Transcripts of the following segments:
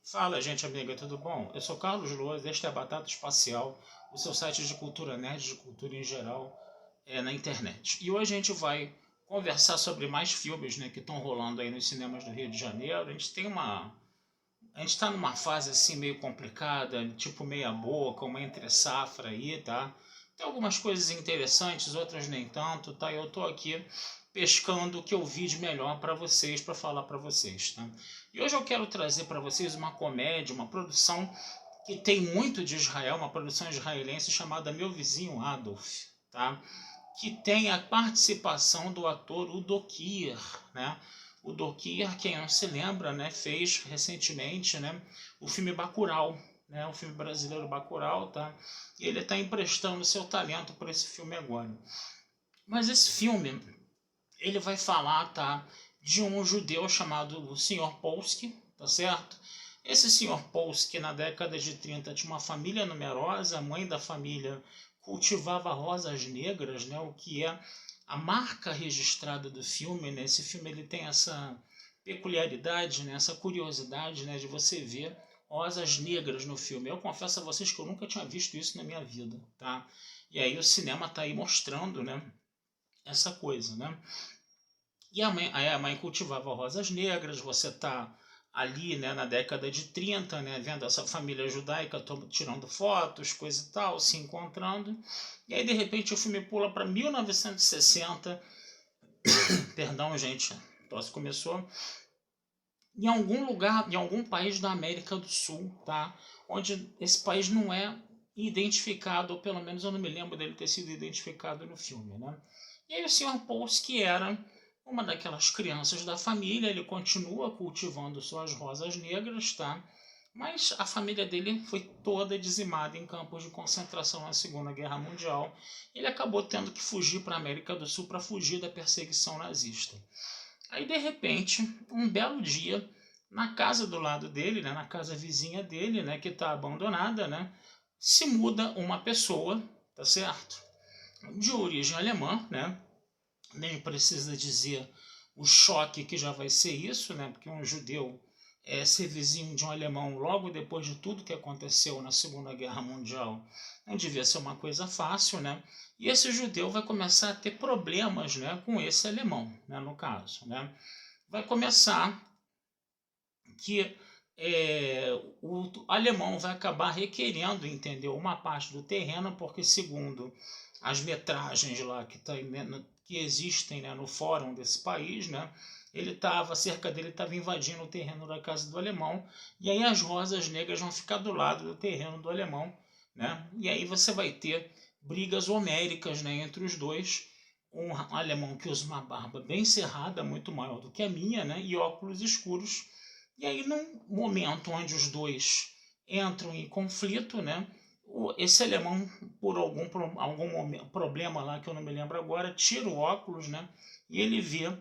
Fala, gente amiga, tudo bom? Eu sou Carlos Loas, este é a Batata Espacial, o seu site de cultura nerd, de cultura em geral, na internet. E hoje a gente vai conversar sobre mais filmes, né, que estão rolando aí nos cinemas do Rio de Janeiro. A gente está numa fase assim meio complicada, tipo meia boca, uma entre safra aí, tá? Tem algumas coisas interessantes, outras nem tanto, tá? Eu tô aqui pescando o que eu vi de melhor para vocês, para falar para vocês, tá? E hoje eu quero trazer para vocês uma comédia, uma produção que tem muito de Israel, uma produção israelense chamada Meu Vizinho Adolf, tá? Que tem a participação do ator Udo Kier, né? O Udo Kier, quem não se lembra, né, fez recentemente, né, o filme Bacurau, né, o filme brasileiro Bacurau, tá? E ele está emprestando seu talento para esse filme agora. Mas esse filme, ele vai falar, tá, de um judeu chamado o Sr. Polsky, tá certo? Esse Sr. Polsky, na década de 30, tinha uma família numerosa, a mãe da família cultivava rosas negras, né, o que é a marca registrada do filme. Né? Esse filme ele tem essa peculiaridade, né, essa curiosidade, né, de você ver rosas negras no filme. Eu confesso a vocês que eu nunca tinha visto isso na minha vida, tá? E aí o cinema está aí mostrando, né, essa coisa, né? E a mãe cultivava rosas negras, você está ali, né, na década de 30, né, vendo essa família judaica tirando fotos, coisa e tal, se encontrando. E aí, de repente, o filme pula para 1960. Perdão, gente, a tosse começou. Em algum lugar, em algum país da América do Sul, tá? Onde esse país não é identificado, ou pelo menos eu não me lembro dele ter sido identificado no filme, né? E aí o Sr. Pouls, que era uma daquelas crianças da família, ele continua cultivando suas rosas negras, tá? Mas a família dele foi toda dizimada em campos de concentração na Segunda Guerra Mundial. Ele acabou tendo que fugir para a América do Sul para fugir da perseguição nazista. Aí, de repente, um belo dia, na casa do lado dele, né, na casa vizinha dele, né, que está abandonada, né, se muda uma pessoa, tá certo? De origem alemã, né? Nem precisa dizer o choque que já vai ser isso, né? Porque um judeu ser vizinho de um alemão logo depois de tudo que aconteceu na Segunda Guerra Mundial não devia ser uma coisa fácil, né? E esse judeu vai começar a ter problemas, né, com esse alemão, né, no caso, né? Vai começar que o alemão vai acabar requerendo, entendeu, uma parte do terreno, porque segundo as metragens lá que existem, né, no fórum desse país, né, cerca dele estava invadindo o terreno da casa do alemão, e aí as rosas negras vão ficar do lado do terreno do alemão, né, e aí você vai ter brigas homéricas, né, entre os dois. Um alemão que usa uma barba bem cerrada, muito maior do que a minha, né, e óculos escuros. E aí, num momento onde os dois entram em conflito, né, esse alemão, por algum problema lá que eu não me lembro agora, tira o óculos, né, e ele vê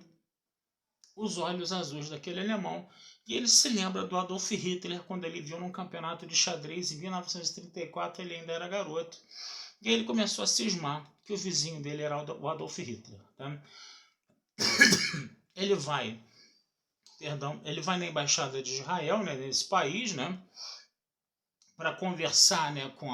os olhos azuis daquele alemão. E ele se lembra do Adolf Hitler quando ele viu num campeonato de xadrez em 1934, ele ainda era garoto. E aí ele começou a cismar que o vizinho dele era o Adolf Hitler. Tá? Ele vai ele vai na embaixada de Israel, né, nesse país, né, para conversar, né, com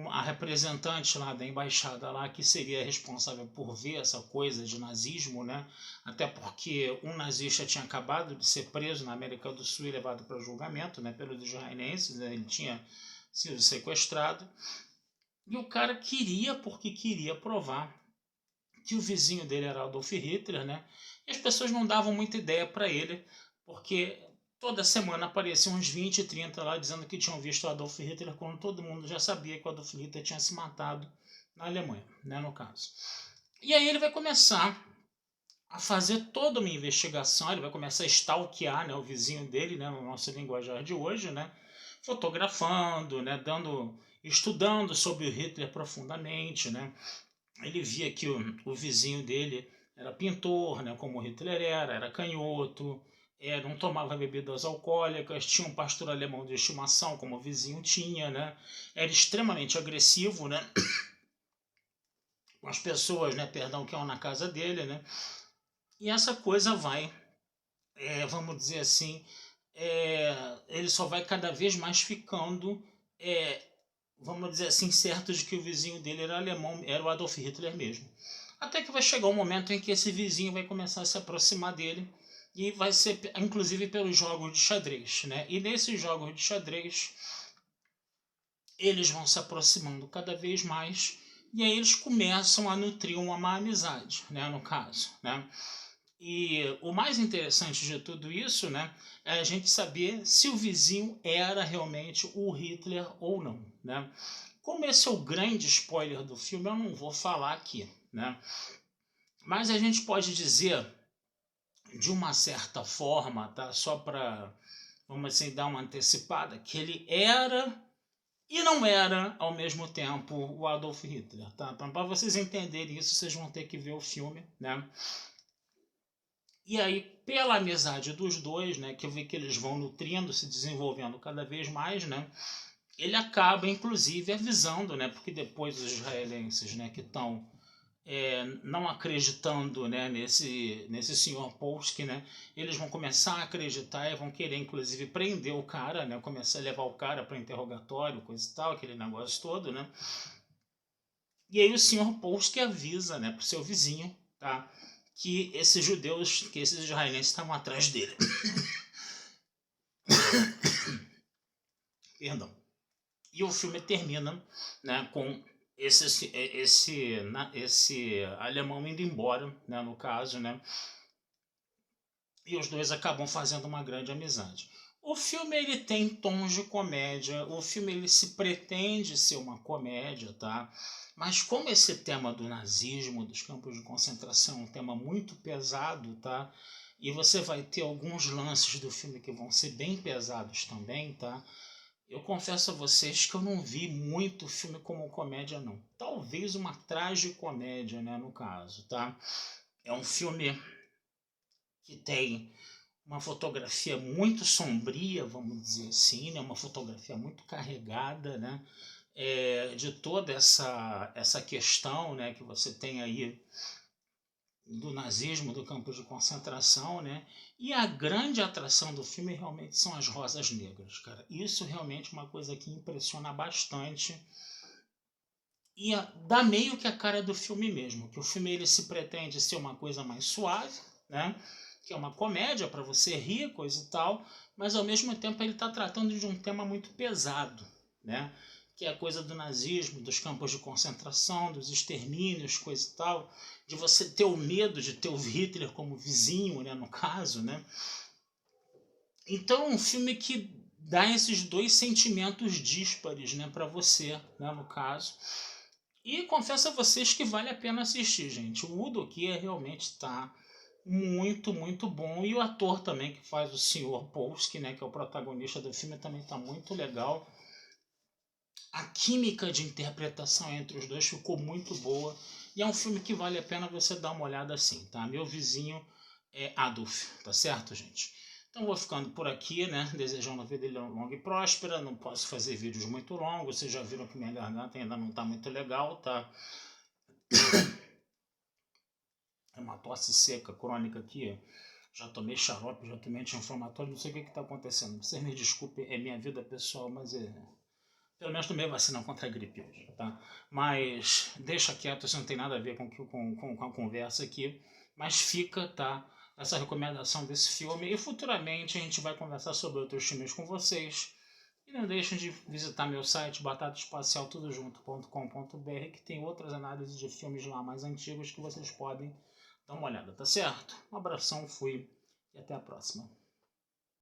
a representante lá da embaixada lá, que seria responsável por ver essa coisa de nazismo, né, até porque um nazista tinha acabado de ser preso na América do Sul e levado para julgamento, né, pelos israelenses, né, ele tinha sido sequestrado, e o cara queria, porque queria provar que o vizinho dele era Adolf Hitler, né? E as pessoas não davam muita ideia para ele, porque toda semana apareciam uns 20, 30 lá dizendo que tinham visto o Adolf Hitler, quando todo mundo já sabia que o Adolf Hitler tinha se matado na Alemanha, né, no caso. E aí ele vai começar a fazer toda uma investigação, ele vai começar a stalkear, né, o vizinho dele, né, no nosso linguajar de hoje, né, fotografando, né, estudando sobre o Hitler profundamente, né. Ele via que o vizinho dele era pintor, né, como Hitler era canhoto, não tomava bebidas alcoólicas, tinha um pastor alemão de estimação, como o vizinho tinha, né, era extremamente agressivo, né, com as pessoas, né, perdão, que iam na casa dele, né, e essa coisa vai, vamos dizer assim, ele só vai cada vez mais ficando, vamos dizer assim, certo de que o vizinho dele era alemão, era o Adolf Hitler mesmo. Até que vai chegar um momento em que esse vizinho vai começar a se aproximar dele, e vai ser inclusive pelos jogos de xadrez, né? E nesses jogos de xadrez eles vão se aproximando cada vez mais, e aí eles começam a nutrir uma amizade, né, no caso, né? E o mais interessante de tudo isso, né, é a gente saber se o vizinho era realmente o Hitler ou não, né? Como esse é o grande spoiler do filme, eu não vou falar aqui, né? Mas a gente pode dizer, de uma certa forma, tá? Só para, vamos assim, dar uma antecipada, que ele era e não era, ao mesmo tempo, o Adolf Hitler, tá? Para vocês entenderem isso, vocês vão ter que ver o filme, né? E aí, pela amizade dos dois, né, que eu vi que eles vão nutrindo, se desenvolvendo cada vez mais, né? Ele acaba, inclusive, avisando, né? Porque depois os israelenses, né, que estão não acreditando, né, nesse senhor Polsky, né, eles vão começar a acreditar e vão querer, inclusive, prender o cara, né, começar a levar o cara para interrogatório, coisa e tal, aquele negócio todo, né. E aí o senhor Polsky avisa, né, pro seu vizinho, tá, que esses judeus, que esses israelenses estavam atrás dele. Perdão. E o filme termina, né, com esse alemão indo embora, né, no caso, né, e os dois acabam fazendo uma grande amizade. O filme ele tem tons de comédia, o filme ele se pretende ser uma comédia, tá? Mas como esse tema do nazismo, dos campos de concentração, é um tema muito pesado, tá? E você vai ter alguns lances do filme que vão ser bem pesados também, tá? Eu confesso a vocês que eu não vi muito filme como comédia, não. Talvez uma tragicomédia, né, no caso, tá? É um filme que tem uma fotografia muito sombria, vamos dizer assim, né? Uma fotografia muito carregada, né? De toda essa questão, né, que você tem aí do nazismo, do campo de concentração, né? E a grande atração do filme realmente são as rosas negras, cara. Isso realmente é uma coisa que impressiona bastante e dá meio que a cara do filme mesmo, que o filme ele se pretende ser uma coisa mais suave, né? Que é uma comédia para você rir, coisa e tal, mas ao mesmo tempo ele está tratando de um tema muito pesado, né? Que é a coisa do nazismo, dos campos de concentração, dos extermínios, coisa e tal, de você ter o medo de ter o Hitler como vizinho, né, no caso, né? Então é um filme que dá esses dois sentimentos díspares, né, para você, né, no caso. E confesso a vocês que vale a pena assistir, gente. O Udo Kier realmente está muito, muito bom. E o ator também que faz o Sr. Polsky, né, que é o protagonista do filme, também está muito legal. A química de interpretação entre os dois ficou muito boa. E é um filme que vale a pena você dar uma olhada assim, tá? Meu vizinho é Adolf, tá certo, gente? Então vou ficando por aqui, né? Desejando a vida dele longa e próspera. Não posso fazer vídeos muito longos. Vocês já viram que minha garganta ainda não está muito legal, tá? É uma tosse seca, crônica aqui. Já tomei xarope, já tomei anti-inflamatório, não sei o que está acontecendo. Vocês me desculpem, é minha vida pessoal, mas pelo menos tomei vacina contra a gripe hoje, tá? Mas deixa quieto, isso não tem nada a ver com a conversa aqui. Mas fica, tá? Essa recomendação desse filme. E futuramente a gente vai conversar sobre outros filmes com vocês. E não deixem de visitar meu site batataespacialtudojunto.com.br, que tem outras análises de filmes lá mais antigos que vocês podem dar uma olhada, tá certo? Um abração, fui e até a próxima.